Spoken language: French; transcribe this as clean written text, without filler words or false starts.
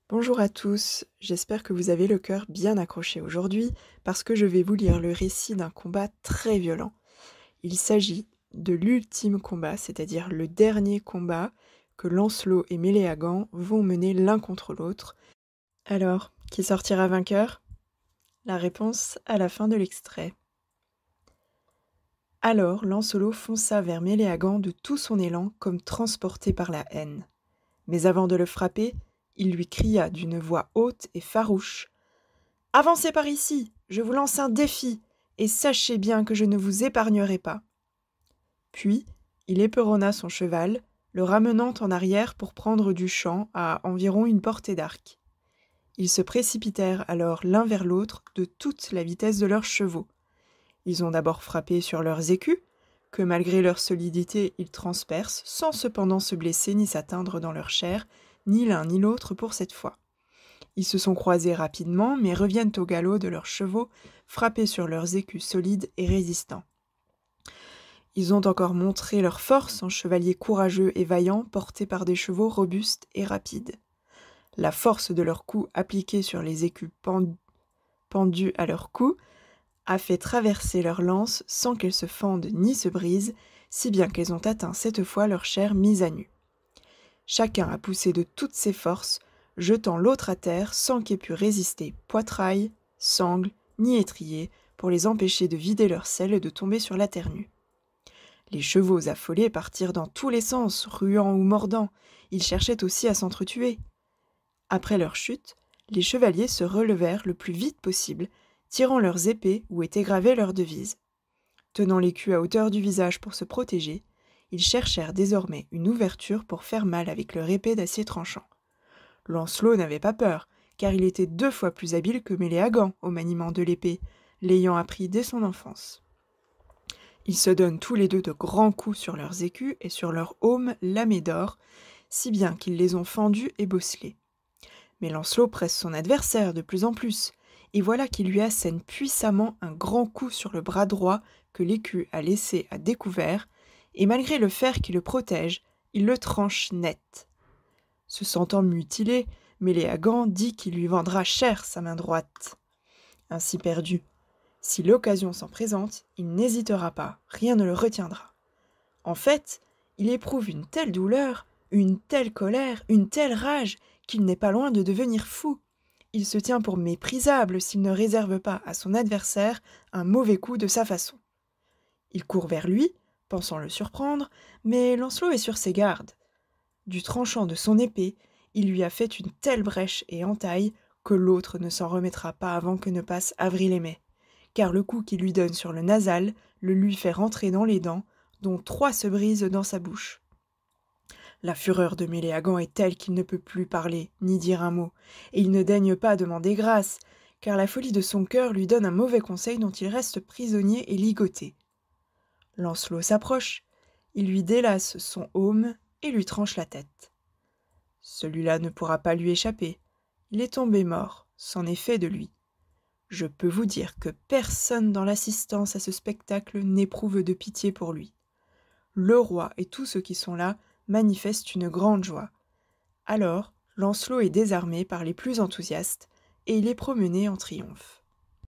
Bonjour à tous, j'espère que vous avez le cœur bien accroché aujourd'hui parce que je vais vous lire le récit d'un combat très violent. Il s'agit de l'ultime combat, c'est-à-dire le dernier combat que Lancelot et Méléagant vont mener l'un contre l'autre. Alors, qui sortira vainqueur? La réponse à la fin de l'extrait. Alors Lancelot fonça vers Méléagant de tout son élan comme transporté par la haine. Mais avant de le frapper, il lui cria d'une voix haute et farouche: « Avancez par ici, je vous lance un défi, et sachez bien que je ne vous épargnerai pas. » Puis, il éperonna son cheval, le ramenant en arrière pour prendre du champ à environ une portée d'arc. Ils se précipitèrent alors l'un vers l'autre de toute la vitesse de leurs chevaux. Ils ont d'abord frappé sur leurs écus, que malgré leur solidité ils transpercent, sans cependant se blesser ni s'atteindre dans leur chair, ni l'un ni l'autre pour cette fois. Ils se sont croisés rapidement, mais reviennent au galop de leurs chevaux, frappés sur leurs écus solides et résistants. Ils ont encore montré leur force en chevaliers courageux et vaillants, portés par des chevaux robustes et rapides. La force de leurs coups appliqués sur les écus pendus à leurs cous a fait traverser leurs lances sans qu'elles se fendent ni se brisent, si bien qu'elles ont atteint cette fois leur chair mise à nu. Chacun a poussé de toutes ses forces, jetant l'autre à terre sans qu'ait pu résister poitrail, sangle, ni étrier, pour les empêcher de vider leur selle et de tomber sur la terre nue. Les chevaux affolés partirent dans tous les sens, ruant ou mordant. Ils cherchaient aussi à s'entretuer. Après leur chute, les chevaliers se relevèrent le plus vite possible, tirant leurs épées où était gravée leur devise. Tenant l'écu à hauteur du visage pour se protéger, ils cherchèrent désormais une ouverture pour faire mal avec leur épée d'acier tranchant. Lancelot n'avait pas peur, car il était 2 fois plus habile que Méléagant au maniement de l'épée, l'ayant appris dès son enfance. Ils se donnent tous les deux de grands coups sur leurs écus et sur leurs aumes lamés d'or, si bien qu'ils les ont fendus et bosselés. Mais Lancelot presse son adversaire de plus en plus, et voilà qu'il lui assène puissamment un grand coup sur le bras droit que l'écu a laissé à découvert, et malgré le fer qui le protège, il le tranche net. Se sentant mutilé, Méléagant dit qu'il lui vendra cher sa main droite. Ainsi perdu, si l'occasion s'en présente, il n'hésitera pas, rien ne le retiendra. En fait, il éprouve une telle douleur, une telle colère, une telle rage, qu'il n'est pas loin de devenir fou. Il se tient pour méprisable s'il ne réserve pas à son adversaire un mauvais coup de sa façon. Il court vers lui, pensant le surprendre, mais Lancelot est sur ses gardes. Du tranchant de son épée, il lui a fait une telle brèche et entaille que l'autre ne s'en remettra pas avant que ne passe avril et mai, car le coup qu'il lui donne sur le nasal le lui fait rentrer dans les dents, dont 3 se brisent dans sa bouche. La fureur de Méléagant est telle qu'il ne peut plus parler, ni dire un mot, et il ne daigne pas demander grâce, car la folie de son cœur lui donne un mauvais conseil dont il reste prisonnier et ligoté. Lancelot s'approche, il lui délace son aume et lui tranche la tête. Celui-là ne pourra pas lui échapper, il est tombé mort, c'en est fait de lui. Je peux vous dire que personne dans l'assistance à ce spectacle n'éprouve de pitié pour lui. Le roi et tous ceux qui sont là manifestent une grande joie. Alors, Lancelot est désarmé par les plus enthousiastes, et il est promené en triomphe.